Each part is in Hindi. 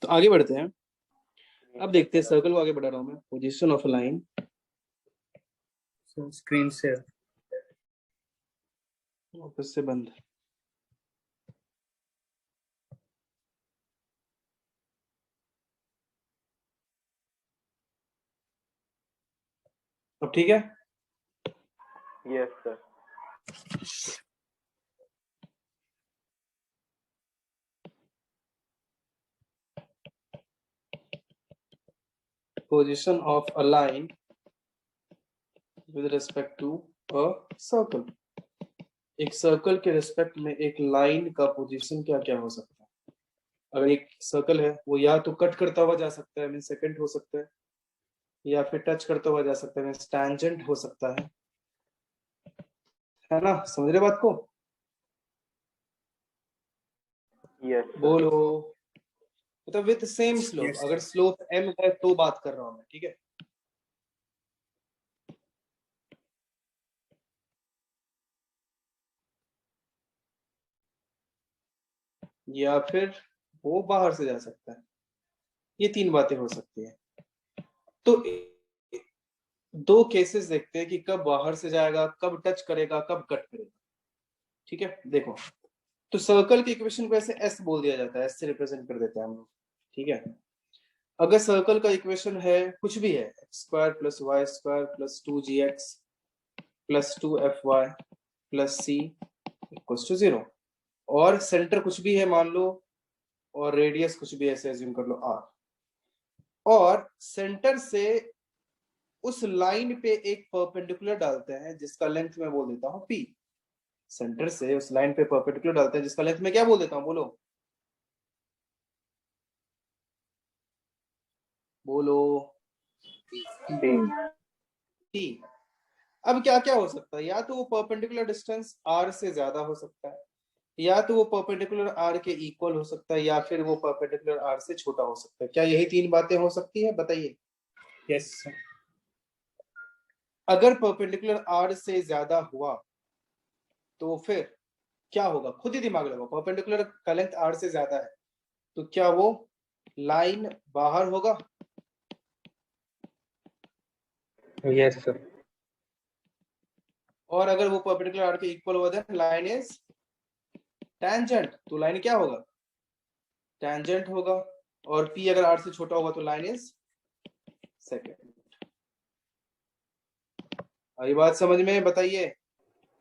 तो आगे बढ़ते हैं। अब देखते हैं, सर्कल को आगे बढ़ा रहा हूं मैं। Position of line, screen share वापस से बंद। अब ठीक है? Yes sir. Position of a line with respect to a circle. एक सर्कल के रिस्पेक्ट में एक लाइन का पोजीशन क्या क्या हो सकता है? अगर एक सर्कल है, वो या तो कट करता हुआ जा सकता है, मीन सेकंड हो सकता है, या फिर टच करता हुआ जा सकता है, मीन टैंजेंट हो सकता है ना? समझ रहे बात को? यस बोलो। मतलब विद सेम स्लोप। Yes, अगर स्लोप m है तो बात कर रहा हूं मैं, ठीक है? या फिर वो बाहर से जा सकता है। ये तीन बातें हो सकती है। तो दो केसेस देखते हैं कि कब बाहर से जाएगा, कब टच करेगा, कब कट करेगा। ठीक है, देखो। तो सर्कल के इक्वेशन को ऐसे एस बोल दिया जाता है, एस से रिप्रेजेंट कर देते हैं हम लोग। ठीक है, अगर सर्कल का इक्वेशन है कुछ भी है, x square plus y square plus 2gx plus 2fy plus c equals to 0, और सेंटर कुछ भी है मान लो, और रेडियस कुछ भी ऐसे एज्यूम कर लो r, और सेंटर से उस लाइन पे एक परपेंडिकुलर डालते हैं जिसका लेंथ मैं बोल देता हूं p। सेंटर से उस लाइन पे परपेंडिकुलर डालते हैं जिसका लेंथ मैं क्या बोल देता हूं? बोलो बोलो। p। अब क्या क्या हो सकता है? या तो वो परपेंडिकुलर डिस्टेंस r से ज्यादा हो सकता है, या तो वो परपेंडिकुलर r के इक्वल हो सकता है, या फिर वो परपेंडिकुलर r से छोटा हो सकता है। क्या यही तीन बातें हो सकती है? बताइए। Yes sir. अगर परपेंडिकुलर r से ज्यादा हुआ तो फिर क्या होगा? खुद ही दिमाग लगाओ। परपेंडिकुलर का लेंथ r से ज्यादा है तो क्या वो लाइन बाहर होगा? Yes sir. और अगर वो परपेंडिकुलर r के इक्वल हुआ देन लाइन इज टैंजेंट, तो लाइन क्या होगा? टैंजेंट होगा। और p अगर r से छोटा होगा तो लाइन इज सेकंड। आई बात समझ में? बताइए।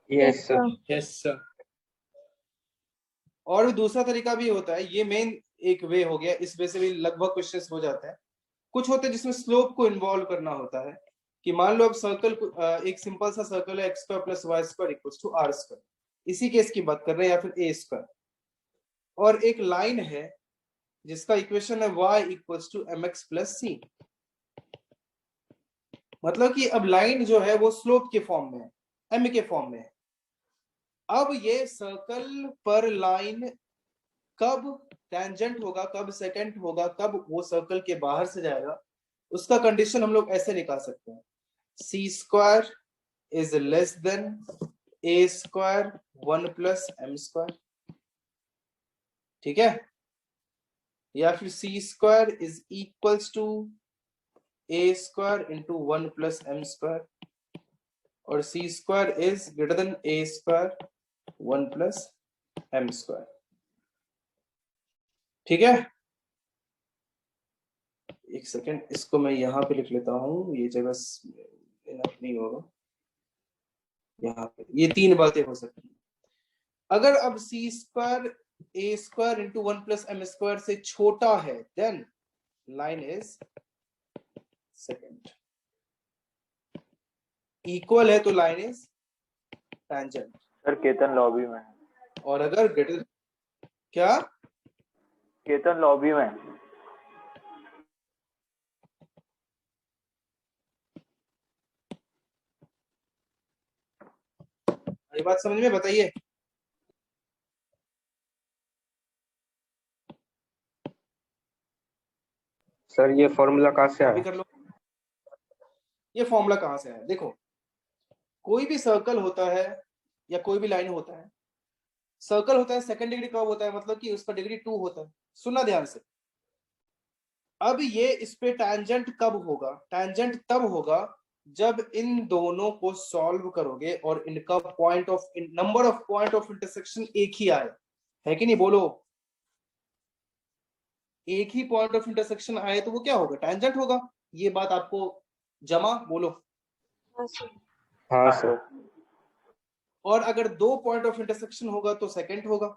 Yes sir. Yes sir. और भी दूसरा तरीका भी होता है, ये मेन एक वे हो गया, इस वे से भी लगभग क्वेश्चंस हो जाते हैं। कुछ होते हैं जिसमें स्लोप को इन्वॉल्व करना होता है, कि मान लो अब सर्कल, एक सिंपल सा सर्कल है, x square plus y square equals to r square, इसी केस की बात कर रहे हैं, या फिर ए स्क्वायर, और एक लाइन है जिसका इक्वेशन है y equals to m x plus c. मतलब कि अब लाइन जो है वो स्लोप के फॉर्म में है, एम के फॉर्म में है। अब ये सर्कल पर लाइन कब टेंजेंट होगा, कब सेकंड होगा, कब वो सर्कल के बाहर से जाएगा, उसका कंडीशन हम लोग ऐसे निकाल सकते हैं। C square is less than a square 1 plus m square. ठीक है, या फिर c square is equals to a square into 1 plus m square, और c square is greater than a square 1 plus m square. ठीक है, एक सेकेंड, इसको मैं यहां पे लिख लेता हूं, ये जगह इनफ नहीं होगा। यहाँ पे ये तीन बातें हो सकती हैं। अगर अब c square a square into 1 plus m square से छोटा है then line is secant. Equal है तो line is tangent. Sir Ketan lobby में है। और अगर ग्रेटर, क्या? केतन लॉबी में है। ये बात समझ में? बताइए। सर ये फॉर्मूला कहाँ से अभी आया? कर लो। ये फॉर्मूला कहां से है? देखो, कोई भी सर्कल होता है या कोई भी लाइन होता है, सर्कल होता है सेकंड डिग्री कब होता है? मतलब कि उसका डिग्री 2 होता है। सुनना ध्यान से, अब ये इस पे टैंजेंट कब होगा? टैंजेंट तब होगा जब इन दोनों को सॉल्व करोगे और इनका point of number of point of intersection एक ही आए, है कि नहीं? बोलो, एक ही पॉइंट ऑफ इंटरसेक्शन आए तो वो क्या होगा? टैंजेंट होगा। ये बात आपको जमा? बोलो। हाँ सर। और अगर दो पॉइंट ऑफ इंटरसेक्शन होगा तो सेकंड होगा,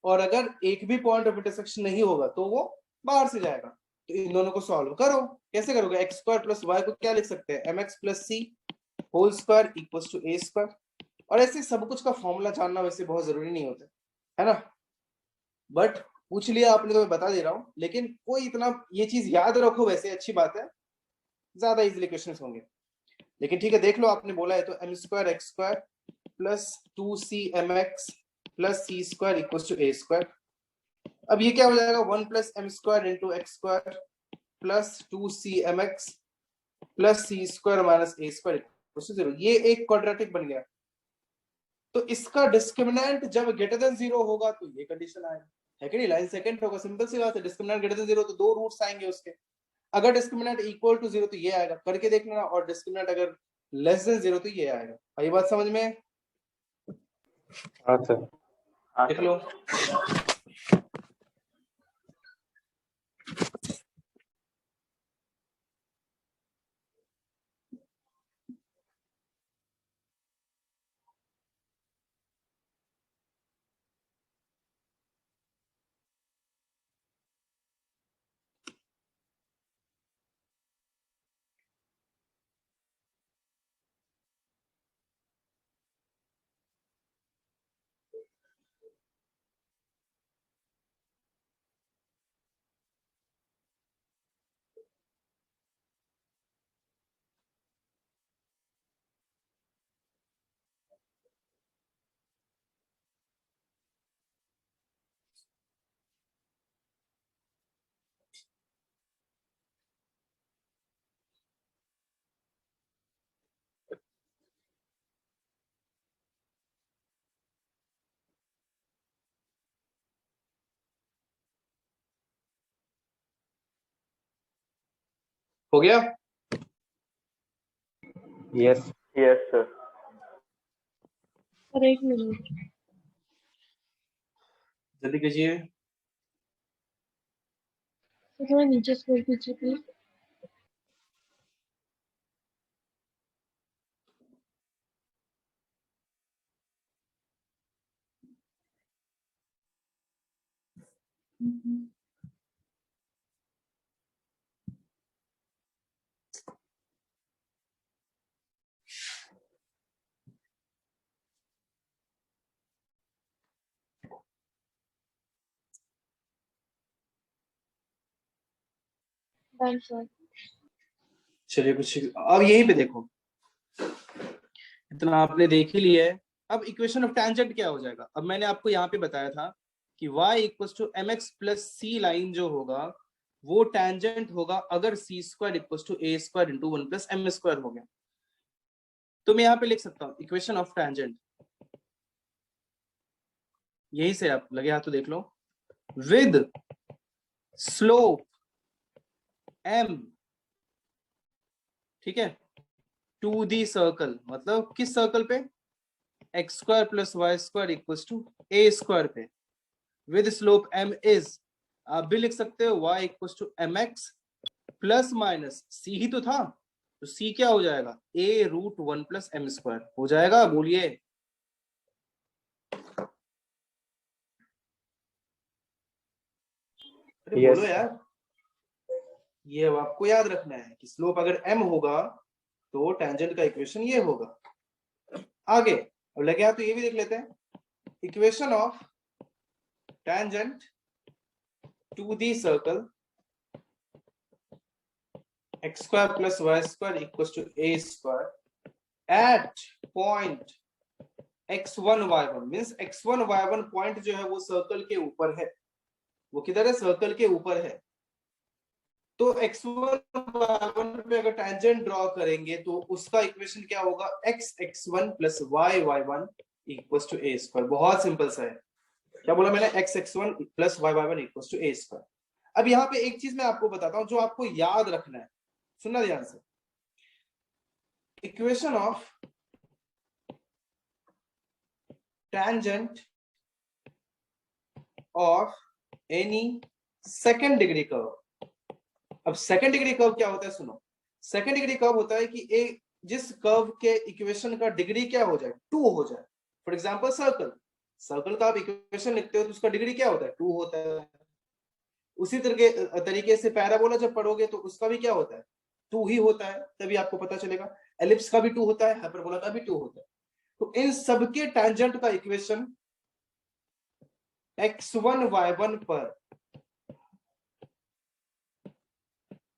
और अगर एक भी पॉइंट ऑफ इंटरसेक्शन नहीं होगा तो वो बाहर से जाएगा। तो इन दोनों को सॉल्व करो। कैसे करोगे? एक्स स्क्वायर प्लस वाई को क्या लिख सकते हैं? M x plus c whole square equal to a square. और ऐसे सब कुछ का फॉर्मूला जानना वैसे बहुत जरूरी नहीं होता है ना, बट पूछ लिया आपने तो मैं बता दे रहा हूं। लेकिन कोई इतना ये चीज याद रखो, वैसे अच्छी बात है, ज्यादा इजिली क्वेश्चन होंगे। लेकिन ठीक है, देख लो, आपने बोला है तो m square x square plus 2c mx plus c square equal to a square. अब ये क्या हो जाएगा? 1 plus m square into x square plus 2c mx plus c square minus a square equal to 0। ये एक क्वाड्रेटिक बन गया। तो इसका डिस्क्रिमिनेंट जब ग्रेटर देन 0 होगा तो ये कंडीशन आएगा, है कि नहीं? लाइन सेकंड होगा, सिंपल सी बात है। डिस्क्रिमिनेंट ग्रेटर देन 0 तो दो रूट्स आएंगे उसके। अगर डिस्क्रिमिनेंट इक्वल टू 0 तो ये आएगा, करके देख लेना। और डिस्क्रिमिनेंट अगर लेस देन 0 तो ये आएगा। आई बात समझ में? हाँ सर। देख लो। हो गया? यस। Yes sir. सर एक मिनट, जल्दी कीजिए। थोड़ा नीचे स्क्रॉल कीजिए प्लीज। Done sir. चलिए कुछ अब यहीं पे देखो, इतना आपने देख ही लिया है। अब इक्वेशन ऑफ टैंजेंट क्या हो जाएगा? अब मैंने आपको यहाँ पे बताया था कि y equal to m x plus c line जो होगा वो टैंजेंट होगा अगर c square equal to a square into 1 plus m square हो गया। तो मैं यहाँ पे लिख सकता हूँ इक्वेशन ऑफ टैंजेंट, यही से आप लगे हाथ तो देख लो, विद स्लोप m, ठीक है, टू दी सर्कल, मतलब किस सर्कल पे? X square plus y square equal to a square पे, विद स्लोप m इज, आप भी लिख सकते हो y equal to m x plus minus c ही तो था, तो c क्या हो जाएगा? a root 1 plus m square हो जाएगा। बोलिए। अरे Yes. बोलो यार, ये अब आपको याद रखना है कि स्लोप अगर m होगा तो टेंजेंट का इक्वेशन ये होगा। आगे अब लगे हाथ तो ये भी देख लेते हैं, equation of tangent to the circle x square plus y square equals to a square at point x1 y1 means x1 y1 point जो है वो सर्कल के ऊपर है। वो किधर है? सर्कल के ऊपर है। तो x1 y1 पे अगर टेंजेंट ड्रॉ करेंगे तो उसका इक्वेशन क्या होगा? x x1 plus y y1 equals to a square. बहुत सिंपल सा है। क्या बोला मैंने? x x1 plus y y1 equals to a square. अब यहाँ पे एक चीज मैं आपको बताता हूं जो आपको याद रखना है, सुनना ध्यान से। Equation of tangent of any second degree curve। अब सेकंड डिग्री कर्व क्या होता है, सुनो। सेकंड डिग्री कर्व होता है कि एक जिस कर्व के इक्वेशन का डिग्री क्या हो जाए, 2 हो जाए। फॉर एग्जांपल सर्कल, सर्कल का आप इक्वेशन लिखते हो तो उसका डिग्री क्या होता है, 2 होता है। उसी तरीके से पैराबोला जब पढ़ोगे तो उसका भी क्या होता है, 2 ही होता है, तभी आपको पता चलेगा। एलिप्स का भी 2 होता है, हाइपरबोला का भी 2 होता है। तो इन सबके टैंजेंट का इक्वेशन x1 y1 पर,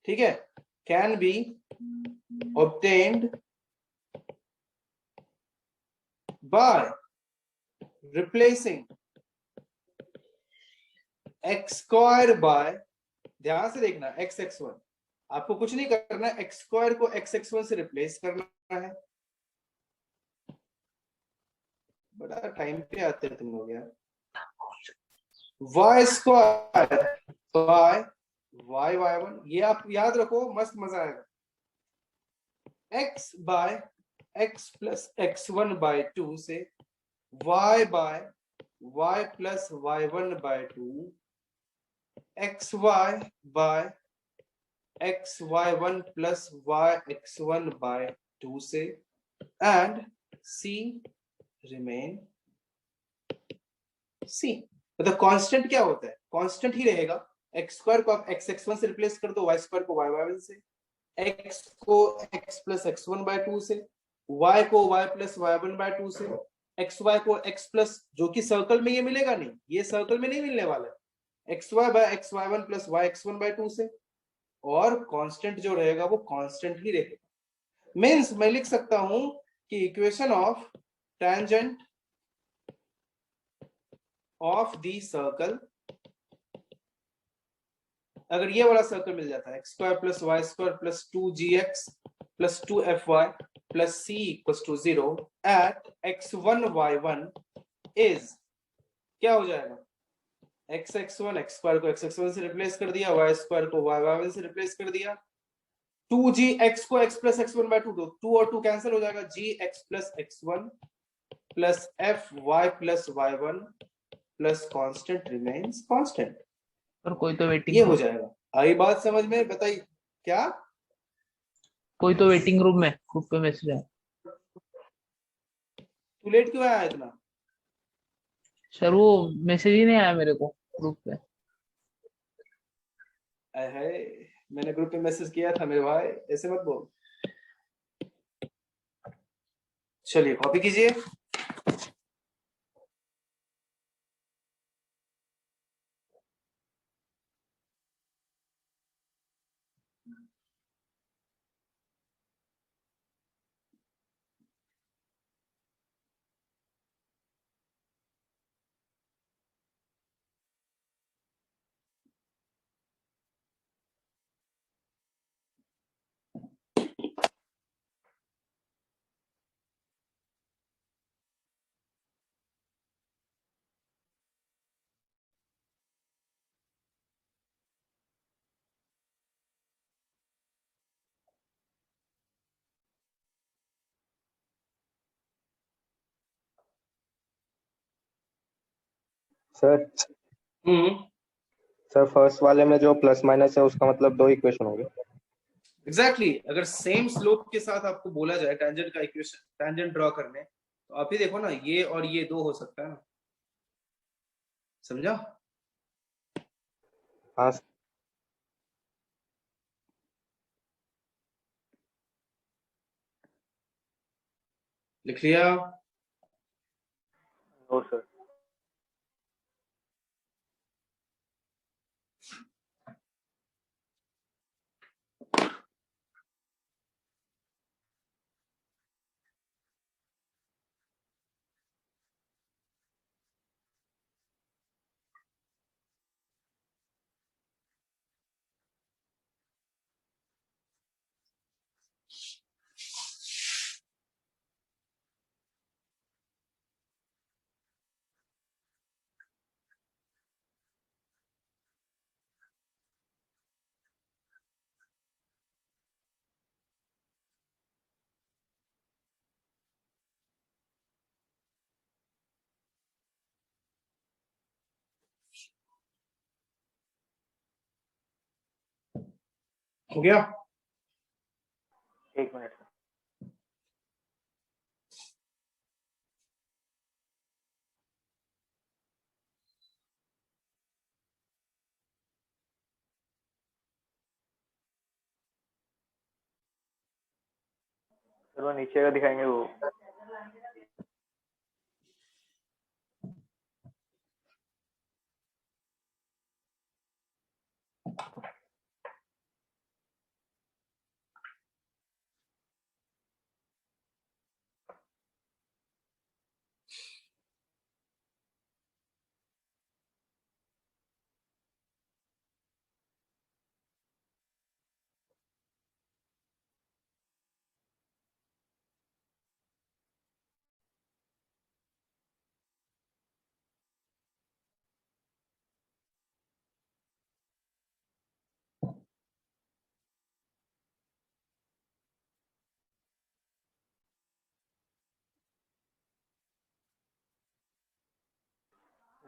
ठीक है, can be obtained by replacing x square by, ध्यान से देखना, x(x1), आपको कुछ नहीं करना, x स्क्वायर को x(x1) से रिप्लेस करना है। बड़ा टाइम पे आते हैं तुम लोग यार। y स्क्वायर बाय y(y1), ये आप याद रखो, मस्त मजा आएगा। x by x plus x1 by 2 से y by y plus y1 by 2, xy by xy1 plus yx1 by 2 से, एंड c रिमेन c। मतलब कांस्टेंट क्या होता है, कांस्टेंट ही रहेगा। x स्क्वायर को आप x(x1) से रिप्लेस कर दो, y स्क्वायर को y(y1) से, x को x प्लस x1 बाय 2 से, y को y प्लस y1 बाय 2 से, xy को x प्लस, जो कि सर्कल में ये मिलेगा नहीं, ये सर्कल में नहीं मिलने वाला है, xy by xy1 plus yx1 by 2 से, और कांस्टेंट जो रहेगा वो कांस्टेंट ही रहेगा। मींस मैं लिख सकता हूं कि equation of tangent of the circle, अगर ये वाला सर्कल मिल जाता है, x square plus y square plus 2gx plus 2fy plus c equals to 0 at x1 y1 is, क्या हो जाएगा, x(x1), x स्क्वायर को x(x1) से रिप्लेस कर दिया, y स्क्वायर को y(y1) से रिप्लेस कर दिया, 2gx को x प्लस x1 बाय 2, 2 और 2 कैंसिल हो जाएगा, gx plus x1 plus fy plus y1 plus constant remains constant. और कोई तो वेटिंग ये हो जाएगा। आई बात समझ में, बताइए क्या। कोई तो वेटिंग रूम में ग्रुप पे मैसेज है। तू लेट क्यों आया इतना। सर वो मैसेज ही नहीं आया मेरे को ग्रुप पे। है, मैंने ग्रुप पे मैसेज किया था मेरे भाई, ऐसे मत बोल। चलिए कॉपी कीजिए। सर हम्म, सर फर्स्ट वाले में जो प्लस माइनस है उसका मतलब 2 इक्वेशन होंगे। एग्जैक्टली। अगर सेम स्लोप के साथ आपको बोला जाए टेंजेंट का इक्वेशन, टेंजेंट ड्रॉ करने, तो आप ही देखो ना, ये और ये 2 हो सकता है ना, समझा। हाँ लिख लिया। No sir. हो गया? एक मिनट। सर वो नीचे का दिखाएंगे वो।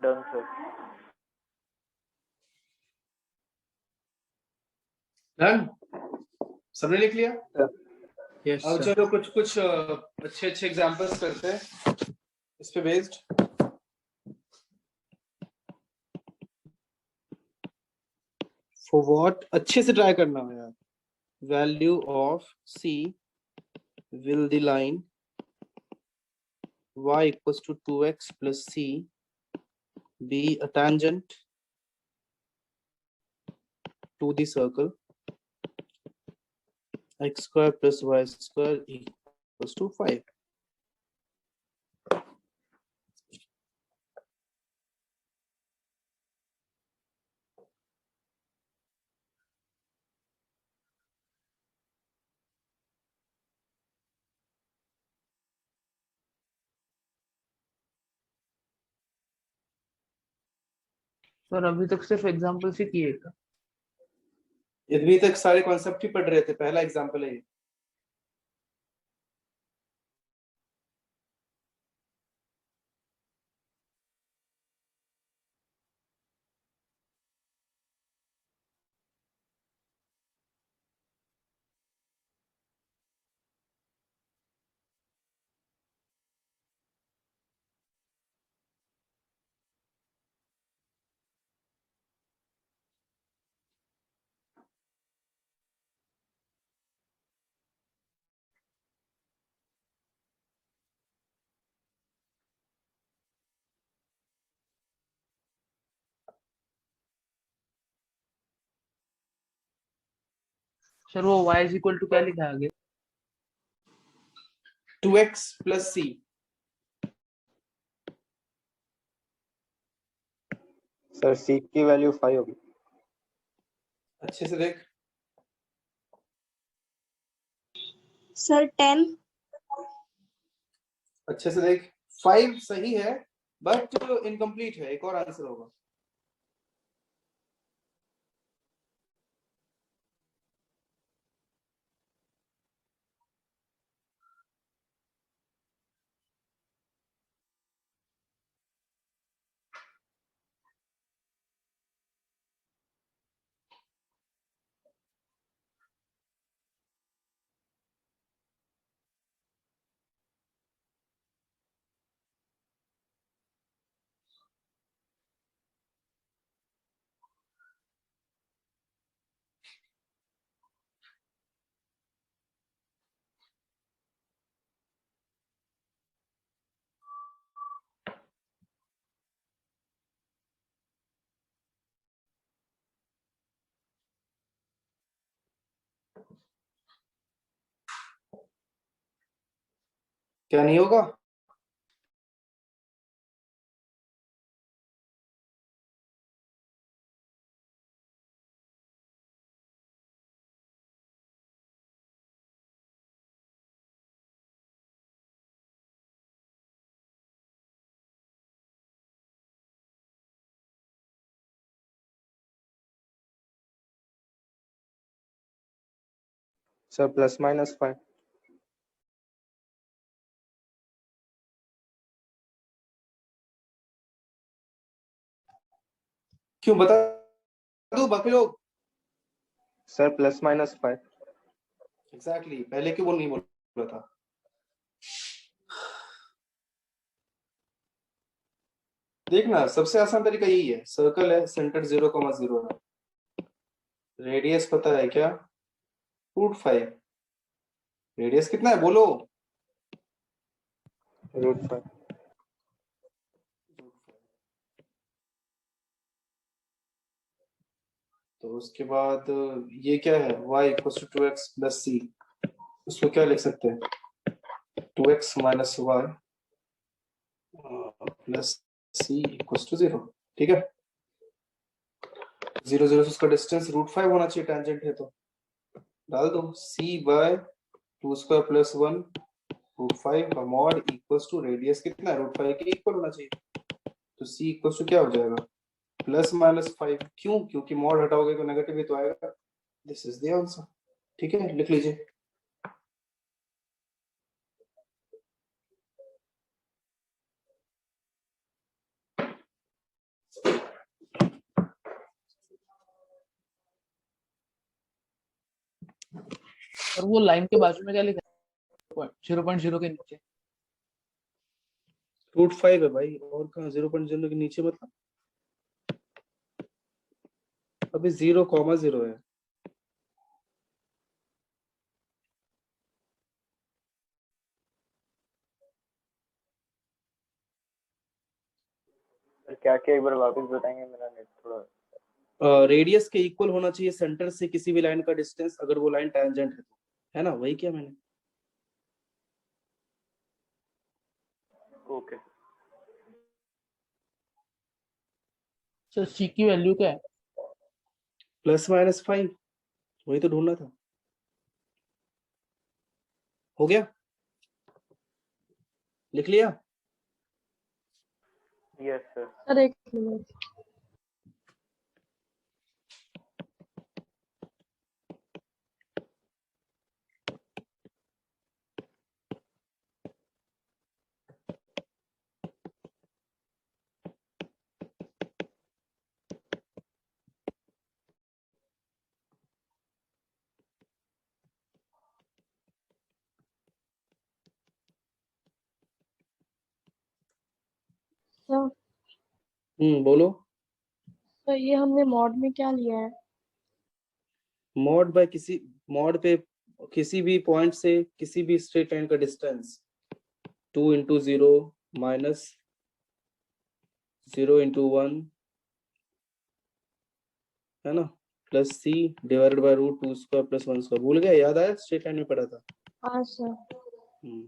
Done sir. डन? सबने लिख लिया? यस अब सर। चलो कुछ कुछ अच्छे अच्छे एग्जांपल्स करते हैं इस पे बेस्ड। फॉर व्हाट, अच्छे से ट्राई करना है यार। Value of c will the line y equals to 2x plus c be a tangent to the circle x square plus y square equals to 5? Sir अभी तक सिर्फ एग्जांपल से किए था। अभी तक सारे कॉन्सेप्ट ही पढ़ रहे थे, पहला एग्जांपल है ये। सर वो y इज इक्वल टू क्या लिखा है आगे? 2x plus c। Sir c की वैल्यू 5 होगी। अच्छे से देख। सर 10। अच्छे से देख। 5 सही है बट इनकम्प्लीट है, एक और आंसर होगा। क्या नहीं होगा? सर +-5। क्यों, बता दो बाकी लोग? सर +-5। एग्जैक्टली पहले क्यों वो नहीं बोला था? देखना सबसे आसान तरीका यही है, सर्कल है, सेंटर 0,0 है, रेडियस पता है क्या, √5। रेडियस कितना है बोलो? √5। तो उसके बाद ये क्या है, y = 2x + c, उसको क्या लिख सकते हैं, 2x - y + c = 0। ठीक है, 0 0 से उसका डिस्टेंस √5 होना चाहिए, टेंजेंट है तो डाल दो, c/2² + 1 √5 का मॉड = रेडियस कितना है, √5 के इक्वल होना चाहिए, तो c = क्या हो जाएगा, +-5। क्यों? क्योंकि मॉड हटाओगे तो नेगेटिव ही तो आएगा। This is the answer. ठीक है, लिख लीजिए। और वो लाइन के बाजू में क्या लिखा है, 0.0 के नीचे? √5 है भाई, और कहाँ 0.0 के नीचे, मतलब अभी 0,0 है। सर क्या क्या एक बार वापस बताएंगे, मेरा नेट थोड़ा। रेडियस के इक्वल होना चाहिए सेंटर से किसी भी लाइन का डिस्टेंस, अगर वो लाइन टेंजेंट है तो, है ना, वही किया मैंने। ओके। सर सी की वैल्यू क्या है? +-5, वही तो ढूंढना था। हो गया, लिख लिया। Yes sir. सर एक मिनट। सर बोलो। तो ये हमने मॉड में क्या लिया है? मॉड बाय किसी, मॉड पे किसी भी पॉइंट से किसी भी स्ट्रेट लाइन का डिस्टेंस 2 × 0 माइनस 0 × 1, है ना, +c डिवाइडेड बाय √2² + 1²। भूल गया, याद आया, स्ट्रेट लाइन में पढ़ा था। हाँ सर। हम्म,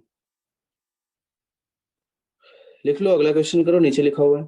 लिख लो, अगला क्वेश्चन करो, नीचे लिखा हुआ है।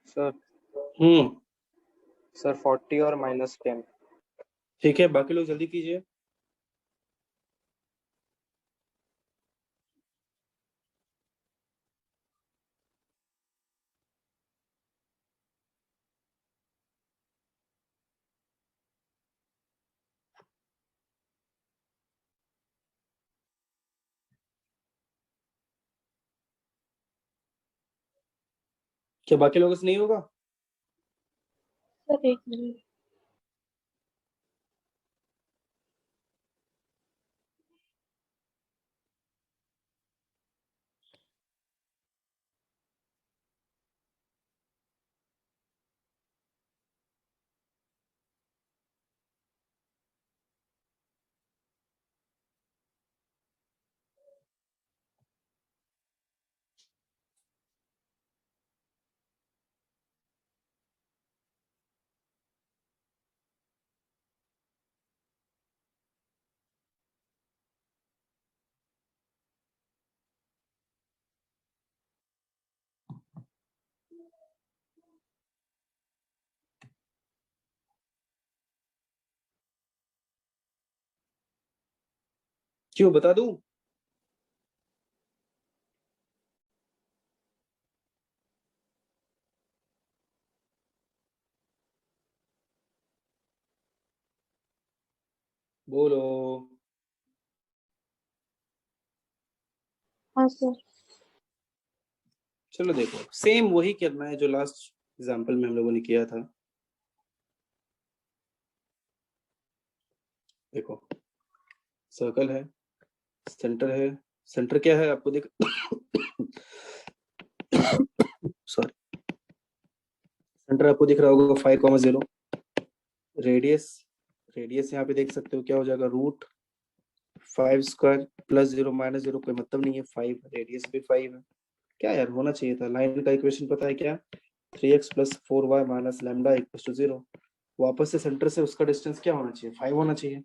सर हम्म सर 40 और -10। ठीक है, बाकी लोग जल्दी कीजिए। क्या बाकी लोगों से नहीं होगा? सर एक मिनट। क्यों, बता दूं? बोलो। हाँ सर। चलो देखो, सेम वही करना है जो लास्ट एग्जांपल में हम लोगों ने किया था। देखो, सर्कल है, सेंटर है। सेंटर क्या है आपको देख सॉरी, सेंटर आपको दिख रहा होगा 5,0। रेडियस, रेडियस यहाँ पे देख सकते हो क्या हो जाएगा, √5² +0 - 0 कोई मतलब नहीं है, 5 रेडियस भी 5 है। क्या यार, होना चाहिए था। लाइन का इक्वेशन पता है क्या? 3x + 4y - λ = 0। वापस से सेंटर से उसका डिस्टेंस क्या होना चाहिए, 5 होना चाहिए।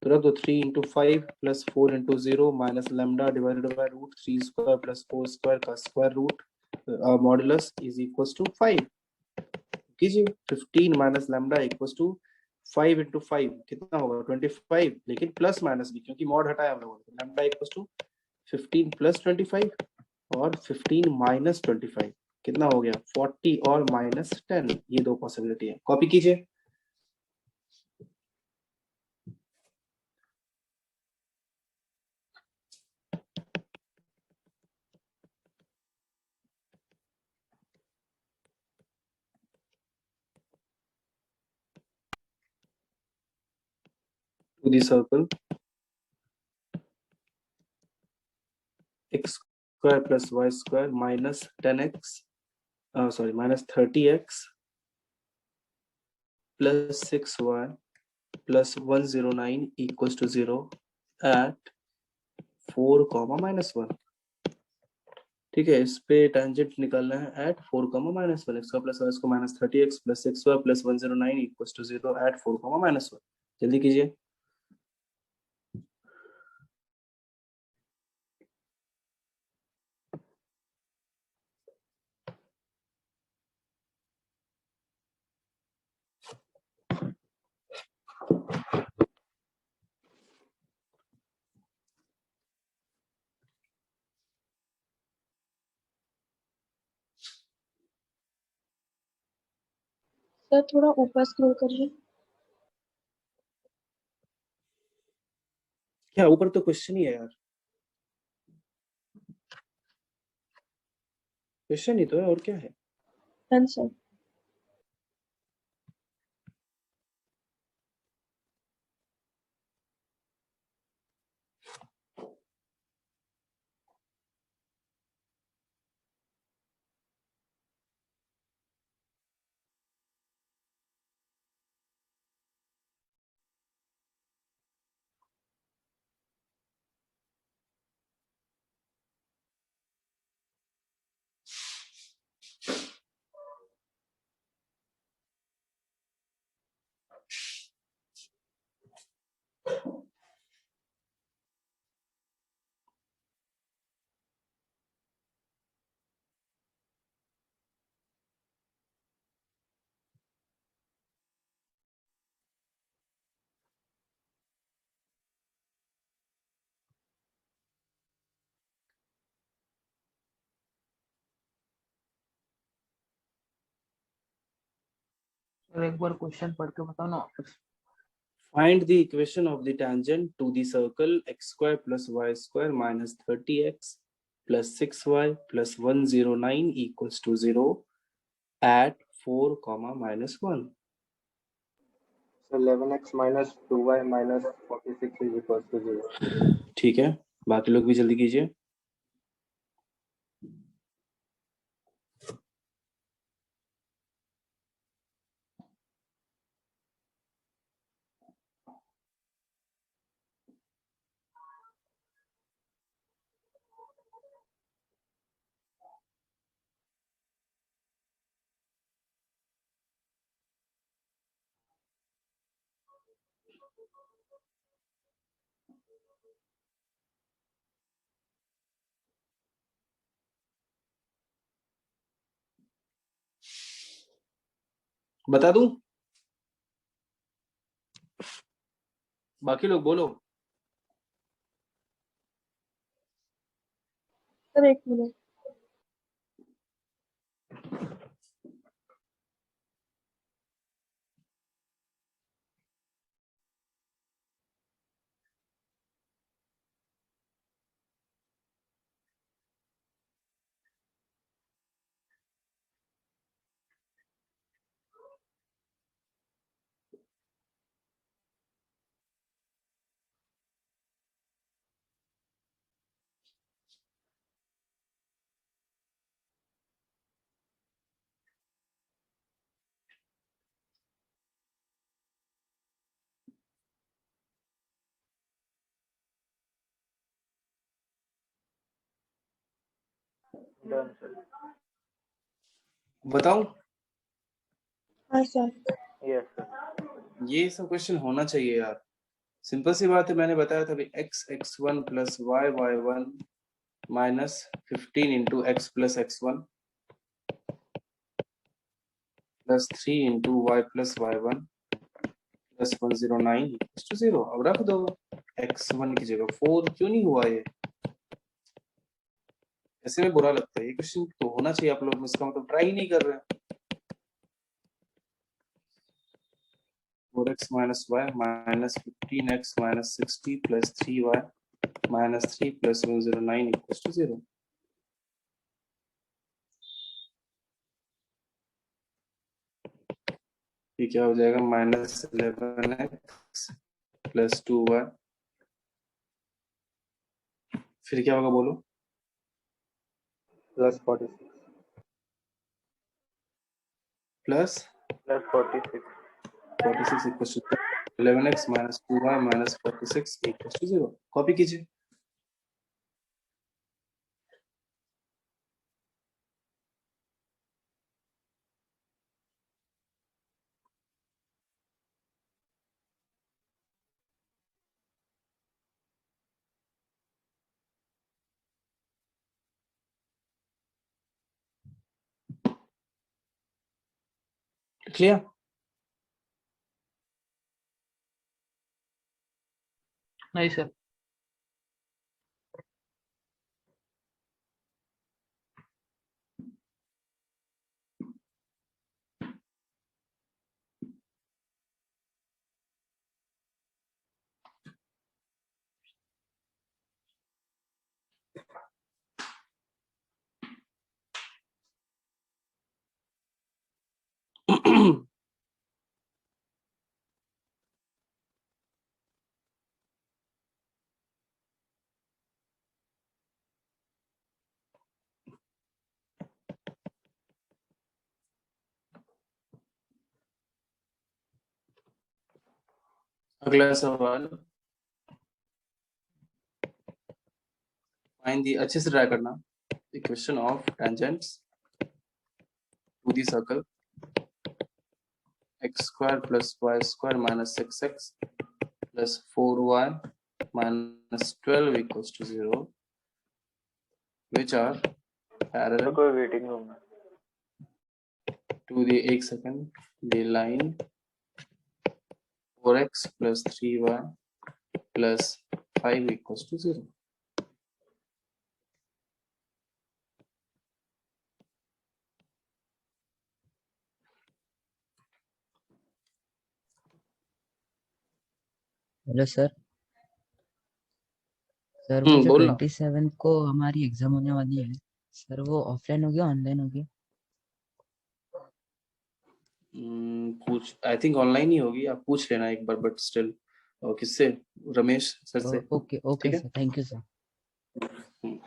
तो रख दो 3 × 5 + 4 × 0 - λ डिवाइडेड बाय √3² + 4² का square root modulus is equal to 5। कीजिए, 15 - लैम्डा इक्वल टू 5 × 5 कितना होगा, 25, लेकिन प्लस माइनस भी क्योंकि मॉड हटाया हम लोगों ने। लैम्डा इक्वल टू 15 + 25 और 15 - 25 कितना हो गया, 40 और -10। ये दो पॉसिबिलिटी है, कॉपी कीजिए। To the circle x² + y² -10x sorry -30x + 6y + 109 = 0 at 4, -1। ठीक है, इस पे टेंजेंट निकालना है एट 4, -1। x का प्लस y को -30x + 6y + 109 = 0 एट 4, -1। जल्दी कीजिए। सर थोड़ा ऊपर स्क्रॉल करिए। क्या ऊपर तो क्वेश्चन ही है यार, क्वेश्चन ही तो है, और क्या है। Done sir. तो एक बार क्वेश्चन पढ़ के बताओ ना। Find the equation of the tangent to the circle x square plus y square minus 30x plus 6y plus 109 equals to 0 at 4, minus 1. So 11x minus 2y minus 46 is equals to 0. ठीक है, बाकी लोग भी जल्दी कीजिए। बता दूं? बाकी लोग बोलो। सर एक मिनट। Done sir. बताऊं? हाँ सर। Yes sir. ये सब क्वेश्चन होना चाहिए यार। सिंपल सी बात है, मैंने बताया था कि x1 plus y1 minus 15 into x plus x1 plus 3 into y plus y1 plus 109 to 0। अब रख दो x1 की जगह 4। क्यों नहीं हुआ ये? ऐसे में बुरा लगता है। ये क्वेश्चन तो होना चाहिए आप लोग, इसका मतलब ट्राई ही नहीं कर रहे हैं। 4x minus y minus 15x minus 60 plus 3y minus 3 plus 109 equals to 0। ये क्या हो जाएगा? Minus 11x plus 2y। फिर क्या होगा बोलो? Plus 46. Plus plus 46। 46 equals to 11x minus 2y minus 46 equals to 0। Copy कीजिए। क्लियर? नहीं सर। अगला सवाल फाइंड दी, अच्छे से ट्राई करना। Equation of tangents to the circle x square plus y square minus 6x plus 4y minus 12 equals to 0, which are तो parallel कोई वेटिंग रूम है। to the, एक second, the line 4x plus 3y plus 5 equals to 0। Hello sir. Sir वो जो बोलना। 27 को हमारी एग्जाम होने वाली है, सर वो ऑफलाइन होगी ऑनलाइन होगी? पूछ, आई थिंक ऑनलाइन ही होगी, आप पूछ लेना एक बार, बट स्टिल। और किससे? रमेश सर से। ओके ओके ठीक है। Sir, thank you sir. हम्म,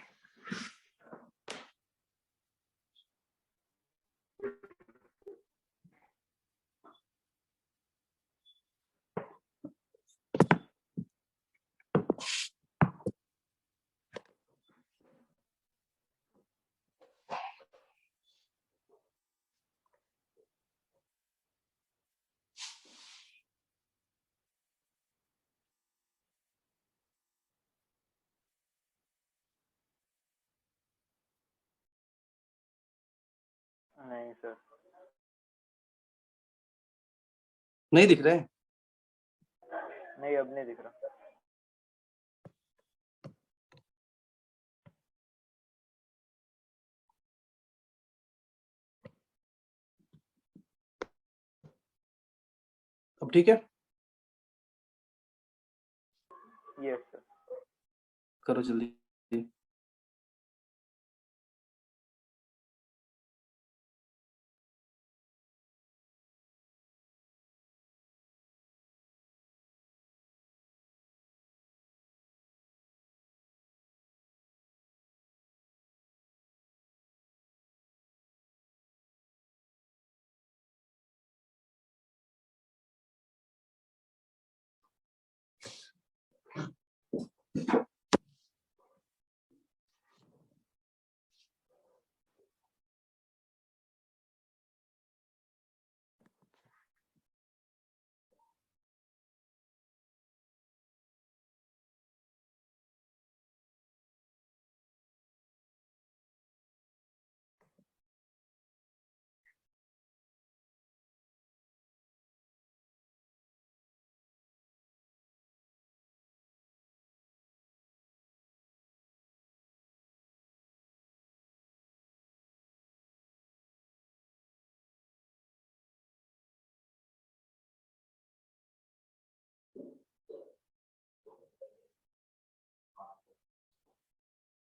नहीं सर। नहीं दिख रहा है। नहीं, अब नहीं दिख रहा। अब ठीक है। Yes sir. करो जल्दी।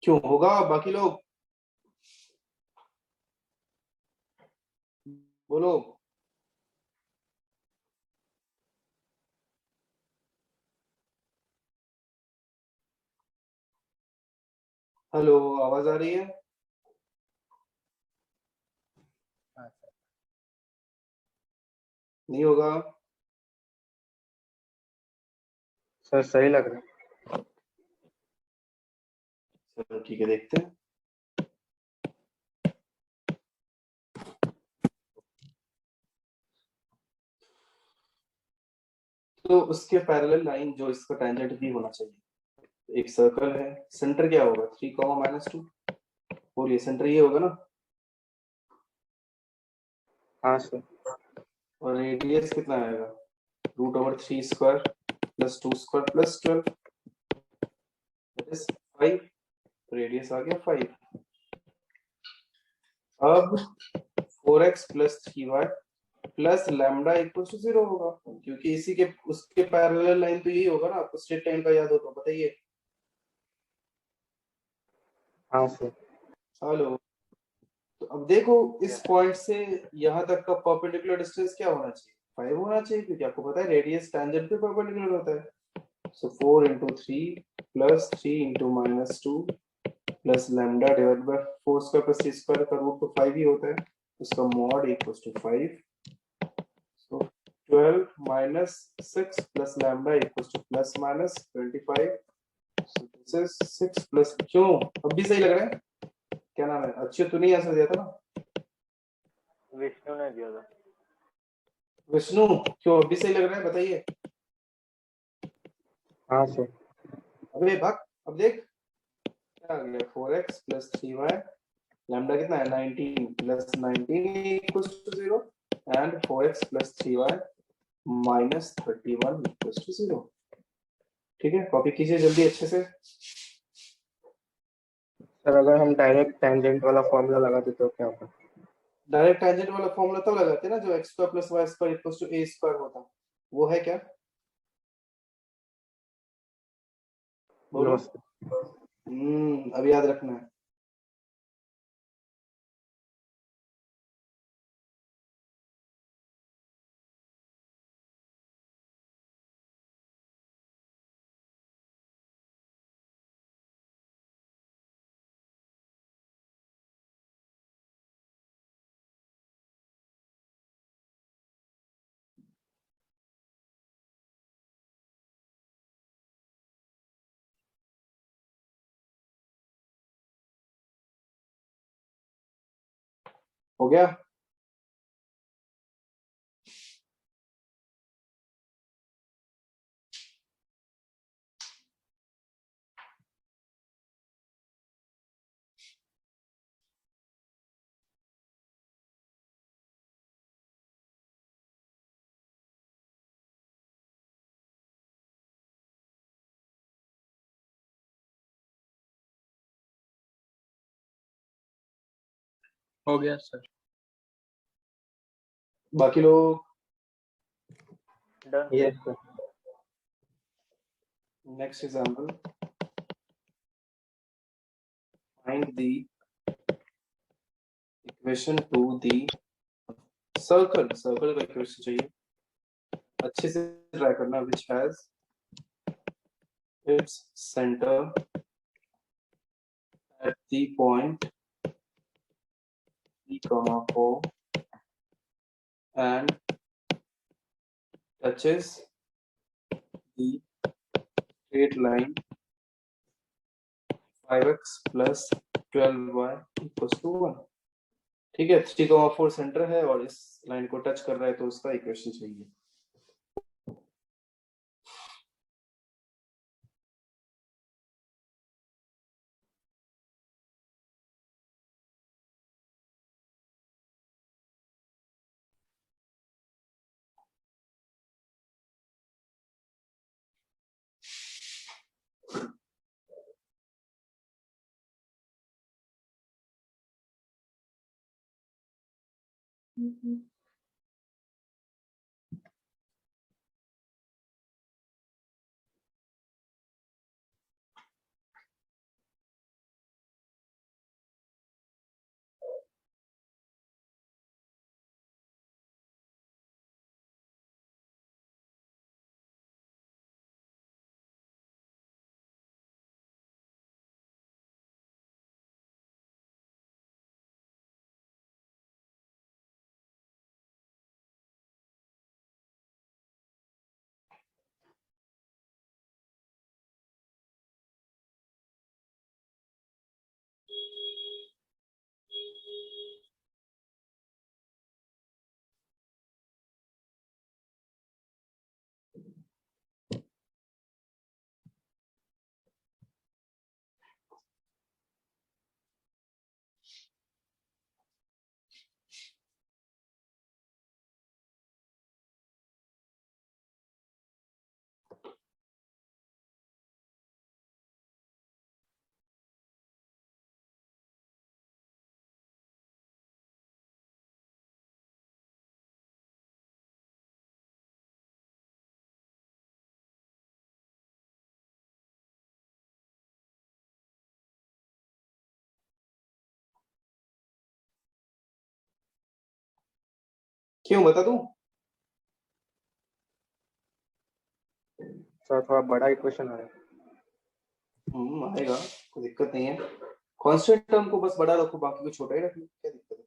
क्यों होगा? बाकी लोग बोलो। हेलो, आवाज आ रही है? नहीं होगा। सर सही लग रहा है। चलो ठीक है, देखते हैं। तो उसके पैरेलल लाइन जो इसका टेंजेंट भी होना चाहिए। एक सर्कल है, सेंटर क्या होगा? 3, -2। और ये सेंटर ये होगा ना। हाँ सर। और रेडियस कितना आएगा? √3² + 2² + 12, दैट इज 5। रेडियस आ गया 5। अब 4x + 3y + लैम्डा = 0 होगा, क्योंकि इसी के उसके पैरेलल लाइन तो यही होगा ना। आपको स्ट्रेट लाइन का याद हो तो बताइए। हाँ सर। हेलो। तो अब देखो, इस यस। पॉइंट से यहाँ तक का परपेंडिकुलर डिस्टेंस क्या होना चाहिए? 5 होना चाहिए, क्योंकि आपको पता है रेडियस टैंजेंट पे परपेंडिकुलर होता है। सो 4 × 3 + 3 × -2 + लैम्डा डिवाइड बाय 4² + 3² का रूट तो 5 ही होता है। उसका mod = 5। So 12 - 6 + lambda = ±25। So this is 6 + क्यों? अब भी सही लग रहा है? क्या नाम है? अच्छे तो नहीं आंसर दिया था ना? विष्णु ने दिया था। विष्णु, क्यों अब भी सही लग रहा है? बताइए। हाँ सर। अबे भाग, अब देख क्या आ गया। 4x + 3y, लैम्डा कितना है? 19 + 19 = 0, एंड 4x + 3y - 31 = 0। ठीक है, कॉपी कीजिए जल्दी अच्छे से। सर अगर हम डायरेक्ट टेंजेंट वाला फॉर्मूला लगाते तो क्या होगा? डायरेक्ट टैंजेंट वाला फॉर्मूला तब लगाते हैं ना, जो x² + y² = a² होता है। वो है क्या? बोलो। No sir. अब याद रखना है। हो गया? हो गया सर। बाकी लोग? Done yes sir. Next example, find the equation two the circle का इक्वेशन चाहिए, अच्छे से ट्राई करना, which has its center at the point 3, 4 and touches the straight line 5x plus 12y equals to 1। ठीक है, 3, 4 सेंटर है और इस लाइन को टच कर रहा है, तो उसका इक्वेशन चाहिए। क्यों, बता दूं? सर थोड़ा बड़ा इक्वेशन है। आएगा, कोई दिक्कत नहीं है। कांस्टेंट टर्म को बस बड़ा रखो, बाकी को छोटा ही रखो, क्या दिक्कत है?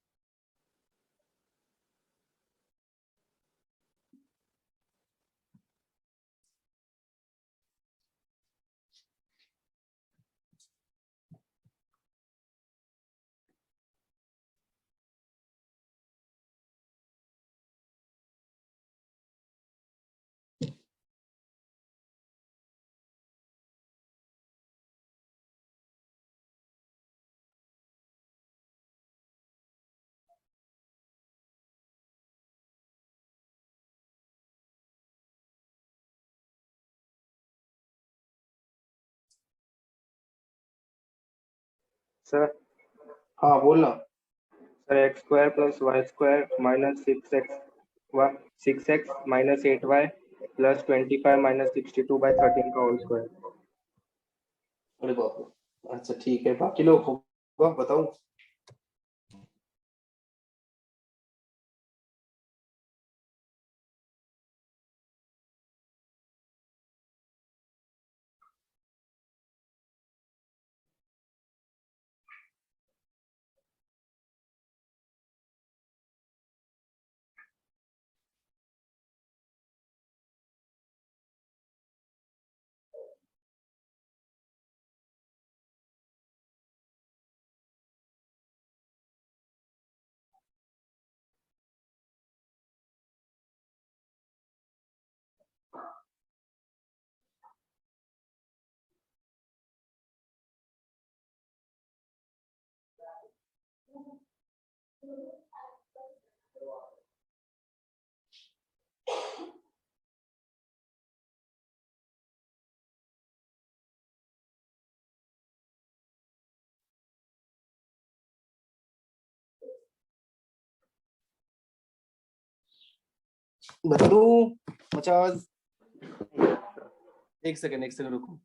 सर हाँ बोलना। Sir x square plus y square minus 6x minus 8y plus 25 minus 62/13 का होल स्क्वायर। अरे बाप रे, अच्छा ठीक है, बाकी लोग होगा बताऊं? बता दूं मचाज? एक सेकंड रुको।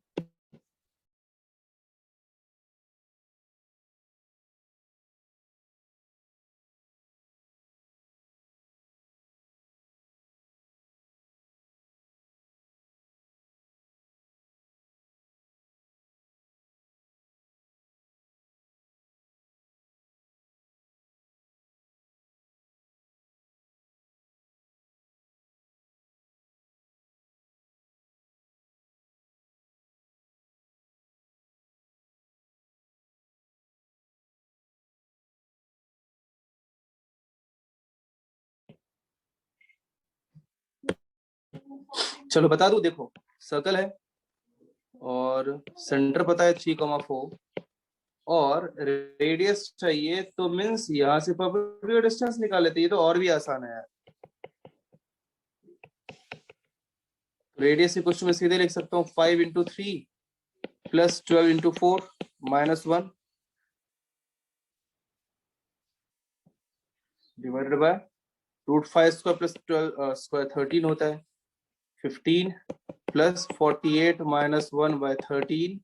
चलो बता दूं, देखो सर्कल है और सेंटर पता है 3,4 और रेडियस चाहिए, तो मीन्स यहाँ से परपेंडिकुलर डिस्टेंस निकाल लेते, ये तो और भी आसान है यार। रेडियस इक्वल टू मैं सीधे लिख सकता हूँ 5 into 3 plus 12 into 4 minus 1 divided by root 5 square plus 12 square 13 होता है। 15 प्लस 48 माइनस 1 बाय 13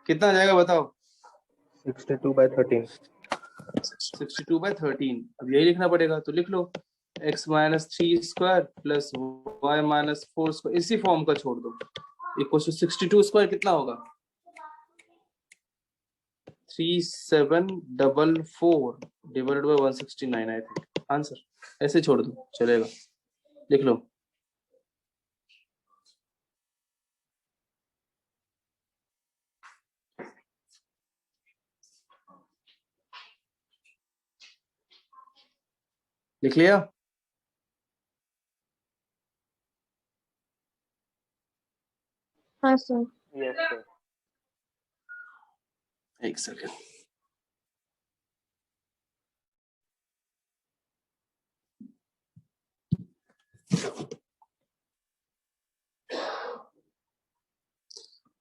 कितना आ जाएगा बताओ? 62/13। 62/13। अब यही लिखना पड़ेगा, तो लिख लो x minus 3 square plus y minus 4 square, इसी फॉर्म का छोड़ दो, इक्वल टू 62 स्क्वायर कितना होगा? 3744 divided by 169 I think answer. ऐसे छोड़ दो चलेगा, लिख लो। लिख लिया? हाँ सर। Yes sir. एक सेकेंड।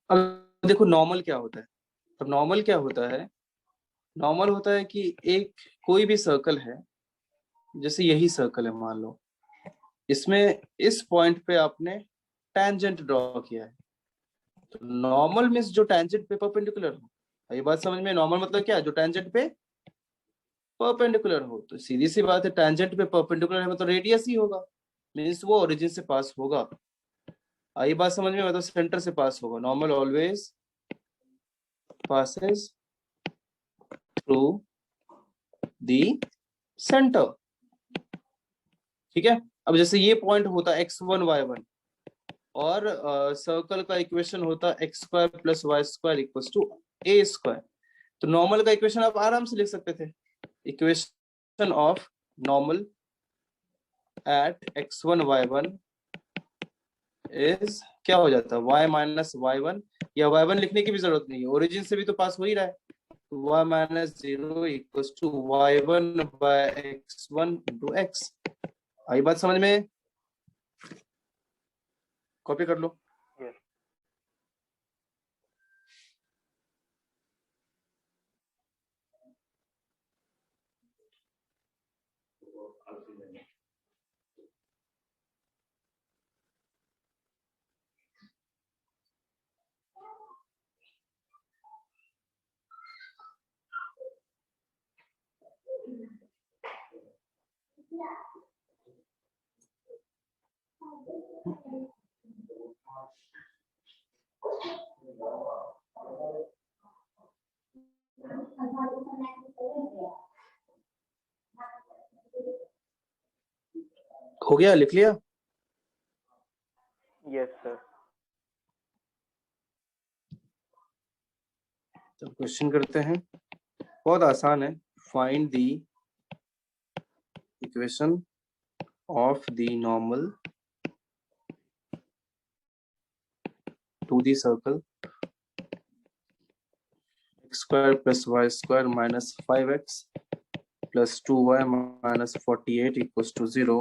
अब देखो नॉर्मल क्या होता है। अब नॉर्मल क्या होता है? नॉर्मल होता है कि एक कोई भी सर्कल है, जैसे यही सर्कल है मान लो, इसमें इस पॉइंट पे आपने टेंजेंट ड्रॉ किया है, तो नॉर्मल मीन्स जो टेंजेंट पे परपेंडिकुलर हो। ये बात समझ में? नॉर्मल मतलब क्या? जो टेंजेंट पे परपेंडिकुलर हो। तो सीधी सी बात है, टेंजेंट पे परपेंडिकुलर है मतलब रेडियस ही होगा, मीन्स वो ओरिजिन से पास होगा। आई बात समझ में? मतलब सेंटर से पास होगा। Normal always passes through the center। ठीक है। अब जैसे ये पॉइंट होता है x1 y1 और सर्कल का इक्वेशन होता है x square plus y square equals to a square. तो नॉर्मल का इक्वेशन आप आराम से लिख सकते थे, equation of normal at x1 y1 is क्या हो जाता है? y माइनस y1, या y1 लिखने की भी जरूरत नहीं है, ओरिजिन से भी तो पास हो ही रहा है। y minus 0 equals to y1 by x1 into x। आई बात समझ में? कॉपी कर लो। यस। हो गया, लिख लिया? Yes sir. तो क्वेश्चन करते हैं, बहुत आसान है। Find the equation of the normal to the circle x square plus y square minus 5x plus 2y minus 48 equals to 0.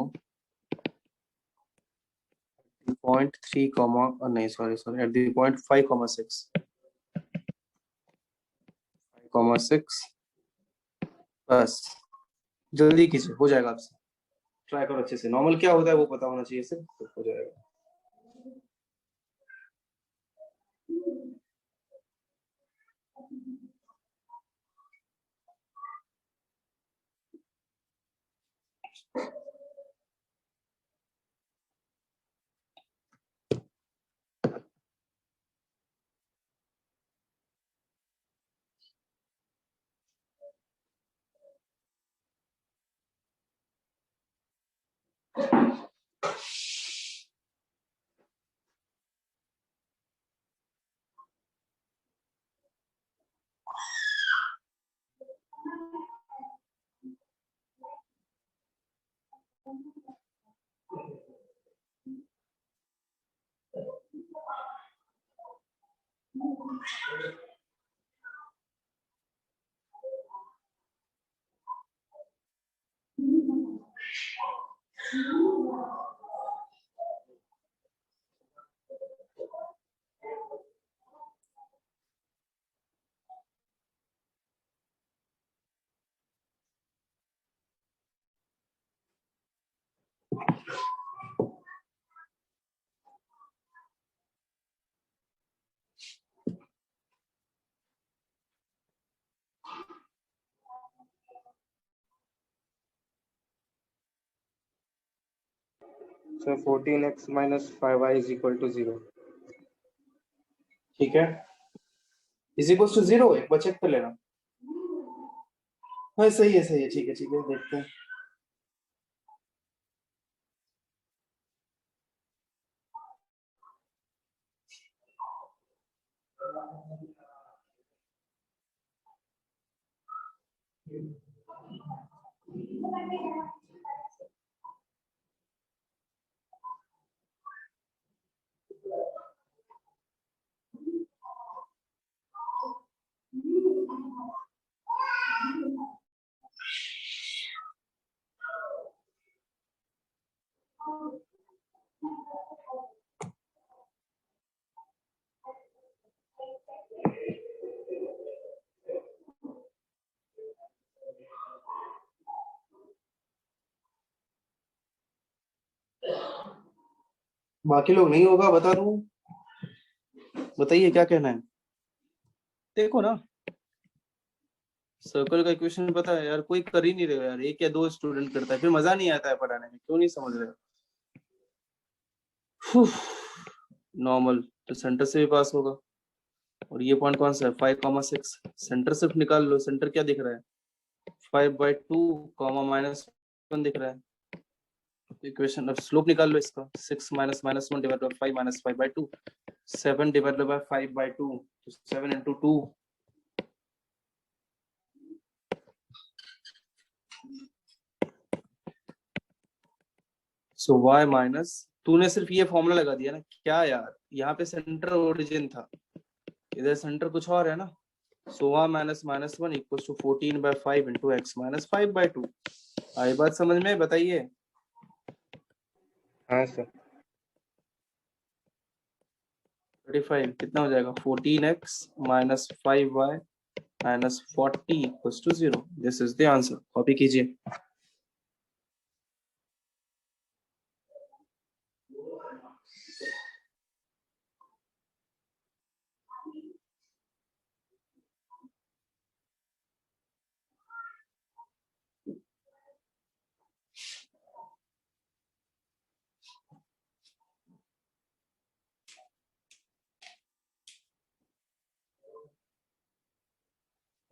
Point 3 comma नहीं sorry at the point 5 comma 6 6 बस जल्दी कीजिए, हो जाएगा आपसे। ट्राई करो अच्छे से, नॉर्मल क्या होता है वो पता होना चाहिए सिर्फ, तो हो जाएगा। So 14x minus 5y is equal to 0. ठीक है, इज इक्वल टू 0, एक बार चेक कर लेना। हाँ सही है, सही है, ठीक है, देखते हैं। बाकी लोग नहीं होगा बता दूं, बताइए क्या कहना है। देखो ना, सर्कल का इक्वेशन पता है यार, कोई कर ही नहीं रहे यार, एक या दो स्टूडेंट करता है, फिर मजा नहीं आता है पढ़ाने में, क्यों नहीं समझ रहे? नॉर्मल तो सेंटर से भी पास होगा, और ये पॉइंट कौन सा है 5,6, सेंटर सिर्फ निकाल लो, सेंटर क्या दिख रहा है 5/2 कॉमा -1 दिख रहा है। इक्वेशन ऑफ स्लोप निकाल लो इसका, 6 minus -1 divide by 5 minus 5/2, 7 divided by 5/2, तो 7 into 2, सो y माइनस, तूने सिर्फ ये फॉर्मूला लगा दिया ना क्या यार, यहाँ पे सेंटर ओरिजिन था, इधर सेंटर कुछ और है ना, so y minus -1 equals to 14/5 into x minus 5/2। आई बात समझ में, बताइए। हाँ सर। 35 कितना हो जाएगा, 14x minus 5y minus 40 equals to 0। This is the answer, copy कीजिए।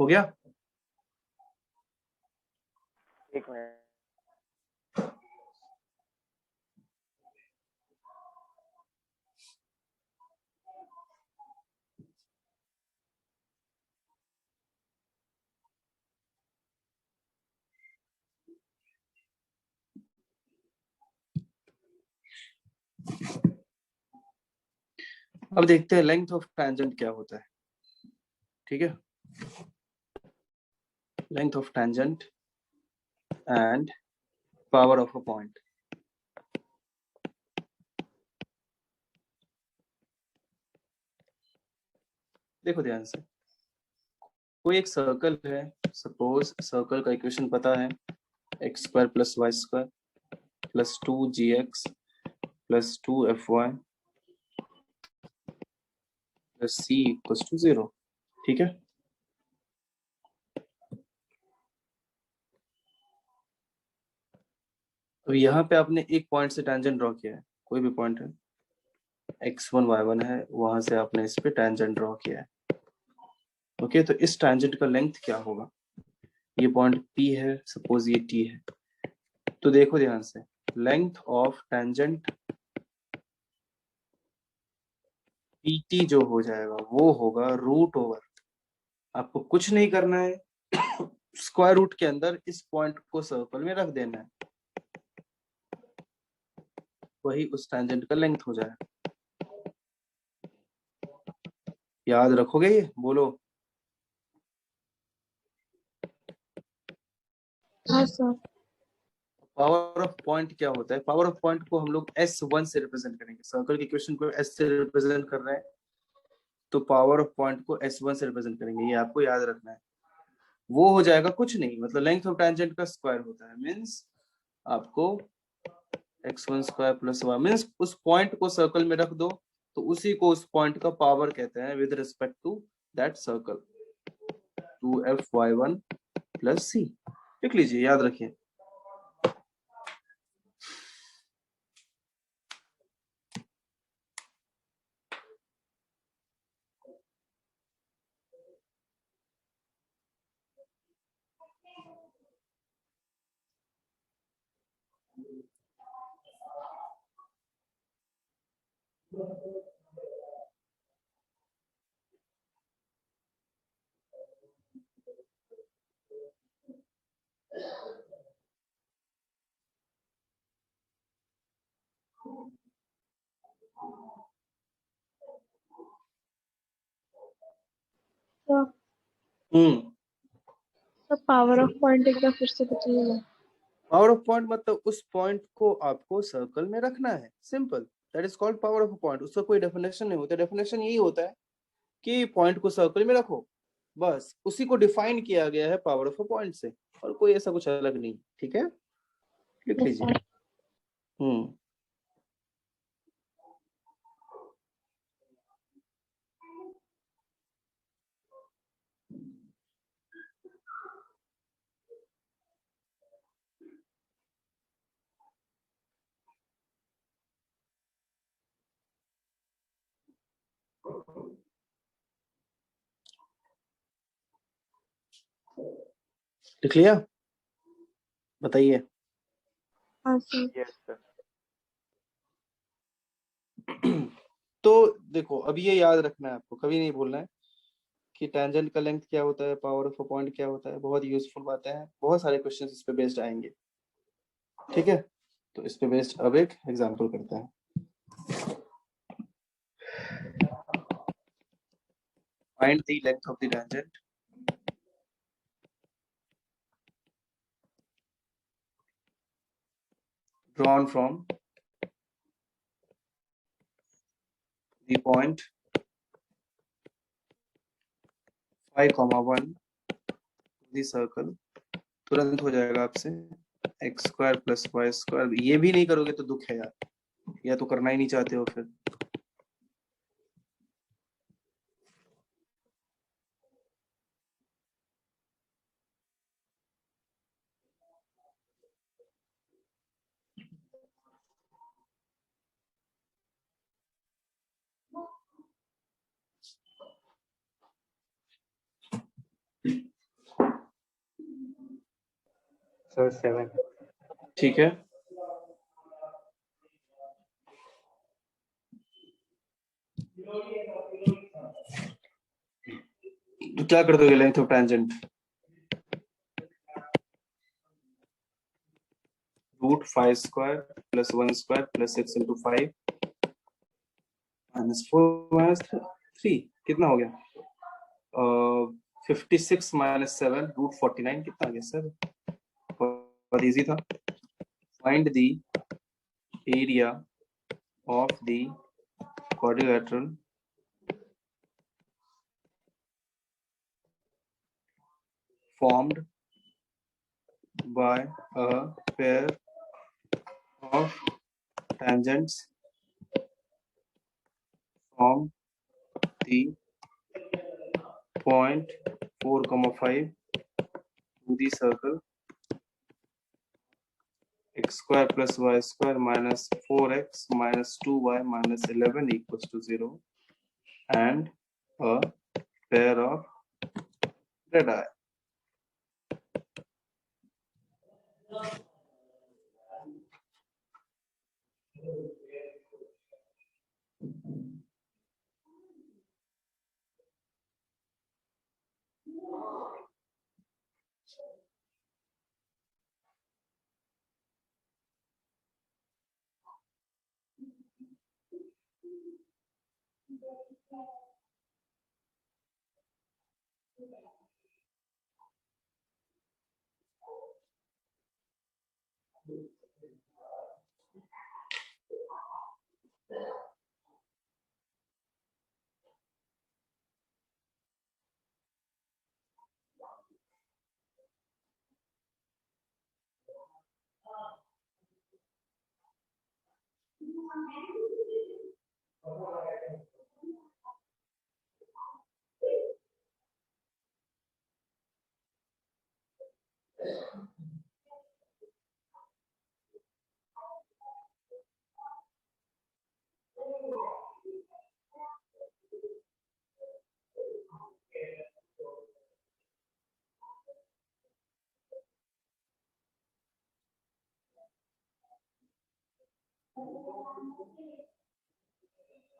हो गया? एक मिनट। अब देखते हैं लेंथ ऑफ टेंजेंट क्या होता है। ठीक है, length of tangent and power of a point. देखो ध्यान से, कोई एक सर्कल है, सपोज सर्कल का इक्वेशन पता है, x square plus y square plus 2gx plus 2fy plus c equals to 0। ठीक है, तो यहाँ पे आपने एक पॉइंट से टेंजेंट ड्रॉ किया है, कोई भी पॉइंट है, x1 y1 है, वहां से आपने इस पे टेंजेंट ड्रॉ किया है। ओके, तो इस टेंजेंट का लेंथ क्या होगा? ये पॉइंट P है, सपोज ये T है, तो देखो ध्यान से, लेंथ ऑफ टेंजेंट PT जो हो जाएगा वो होगा रूट ओवर, आपको कुछ नहीं करना है, स्क्वायर रूट के अंदर इस पॉइंट को सर्कल में रख देना है, वही उस टेंजेंट का लेंथ हो जाएगा। याद रखोगे ये? बोलो। हाँ सर। पावर ऑफ पॉइंट क्या होता है? पावर ऑफ पॉइंट को हम लोग S1 से रिप्रेजेंट करेंगे, सर्कल के इक्वेशन को S से रिप्रेजेंट कर रहे हैं, तो पावर ऑफ पॉइंट को S1 से रिप्रेजेंट करेंगे, ये आपको याद रखना है। वो हो जाएगा कुछ नहीं, मतलब लेंथ ऑफ टेंजेंट का स्क्वायर होता है, मींस आपको x1 square plus y, means उस पॉइंट को सर्कल में रख दो तो उसी को उस पॉइंट का पावर कहते हैं with respect to that circle, 2fy1 plus c। लिख लीजिए, याद रखिए। तो पावर ऑफ पॉइंट एक बार फिर से बताइएगा। पावर ऑफ पॉइंट मतलब उस पॉइंट को आपको सर्कल में रखना है, simple, that is called power of point. उसका कोई डेफिनेशन नहीं होता, डेफिनेशन यही होता है कि पॉइंट को सर्कल में रखो, बस उसी को डिफाइन किया गया है पावर ऑफ अ पॉइंट से, और कोई ऐसा कुछ अलग नहीं। ठीक है, लिख यस लीजिए। सर। हम्म लिख लिया? बताइए। हाँ सर। Yes sir. तो देखो, अब ये याद रखना है आपको, कभी नहीं भूलना है कि टेंजेंट का लेंथ क्या होता है, पावर ऑफ अ पॉइंट क्या होता है। बहुत यूजफुल बातें हैं, बहुत सारे क्वेश्चंस इस पे बेस्ड आएंगे। ठीक है, तो इस पे बेस्ड अब एक एग्जांपल करते हैं। Find the length of the tangent drawn from the point 5, 1 the circle। तुरंत हो जाएगा आपसे x square plus y square. ये भी नहीं करोगे तो दुख है यार, या तो करना ही नहीं चाहते हो फिर। Sir, 7. ठीक है, तो क्या कर दोगे length of tangent? Root 5 square plus 1 square plus 6 into 5 minus 4 minus 3 कितना हो गया? 56 माइनस 7 रूट 49 कितना आ गया सर? बहुत इजी था. Find the area of the quadrilateral formed by a pair of tangents from the point 4, 5 to the circle x square plus y square minus 4x minus 2y minus 11 equals to 0 and a pair of radii.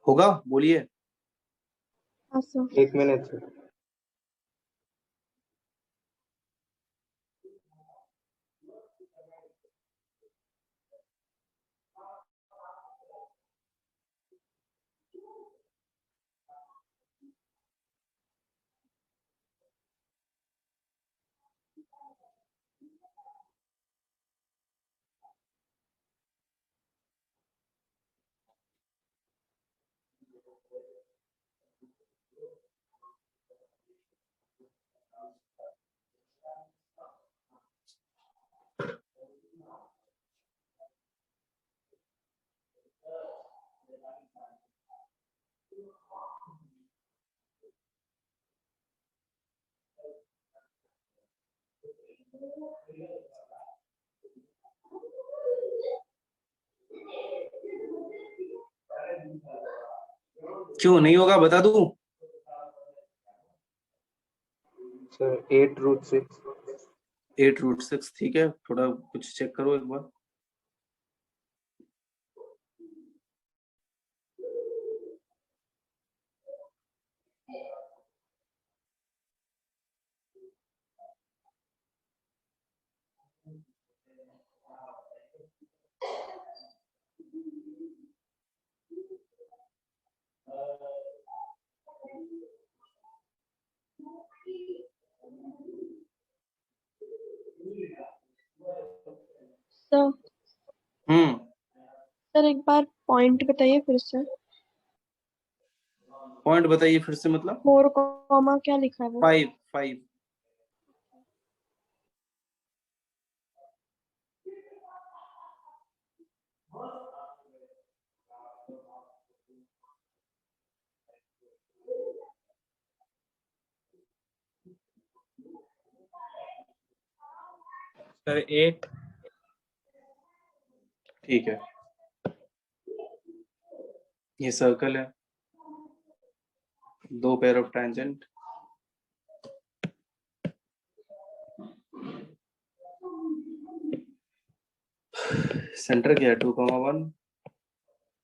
होगा, बोलिए. हाँ सर. 1 minute, sir. क्यों नहीं होगा, बता दूं? Sir, 8 root 6. 8 रूट 6. ठीक है, थोड़ा कुछ चेक करो एक बार. सर सर एक बार पॉइंट बताइए फिर से. पॉइंट बताइए फिर से, मतलब 4 कॉमा क्या लिखा है वो? 5 5. सर 8. ठीक है, ये सर्कल है, 2 पेयर ऑफ टेंजेंट, सेंटर क्या है 2,1,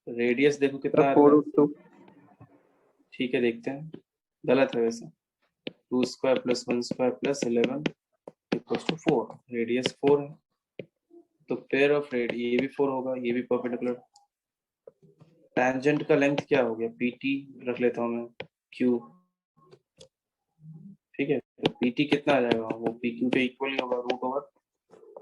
रेडियस देखो कितना आ सर रहा 4 है, रूट 2 ठीक है देखते हैं, गलत है वैसे, 2 square plus 1 square plus 11 equals to 4, radius 4 है, तो पेयर ऑफ रेड ये भी 4 होगा, ये भी परपेंडिकुलर। टैंजेंट का लेंथ क्या हो गया, PT रख लेता हूँ मैं, Q, ठीक है, तो PT कितना आ जाएगा, वो PQ के इक्वल ही होगा, रूट ओवर,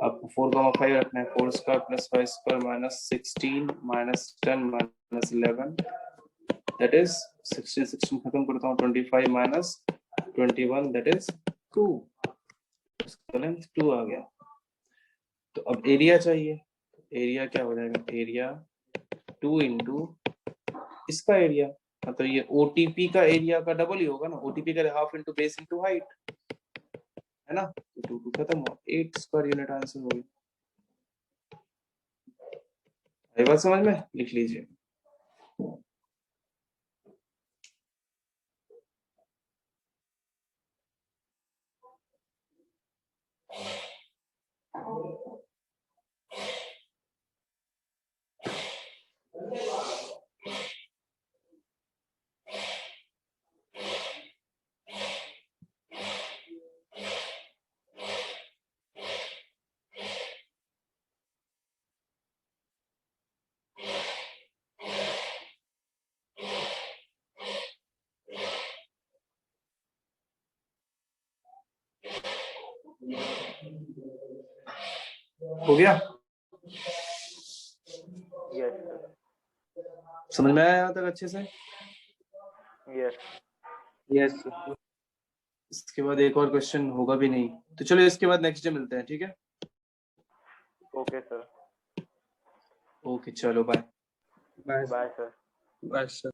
आपको 4,5 रखना है, 4 square plus 5 square minus 16 minus 10 minus 11, that is 16 खत्म करता हूँ, 25 माइनस 21 दैट इज 2, इसका लेंथ 2 आ गया। तो अब एरिया चाहिए, एरिया क्या हो जाएगा, एरिया 2 इंटू इसका एरिया, तो ये OTP का एरिया का डबल ही होगा ना, OTP का half into base into height, है ना, तो 2 खत्म हुआ, 8 स्क्वायर यूनिट आंसर हो गया। ये बात समझ में, लिख लीजिए। हो गया, यस सर, समझ में आया यहाँ तक अच्छे से? यस। यस इसके बाद एक और क्वेश्चन होगा भी नहीं, तो चलो इसके बाद नेक्स्ट डे मिलते हैं, ठीक है, ओके सर, ओके चलो bye. Bye bye sir. Bye sir.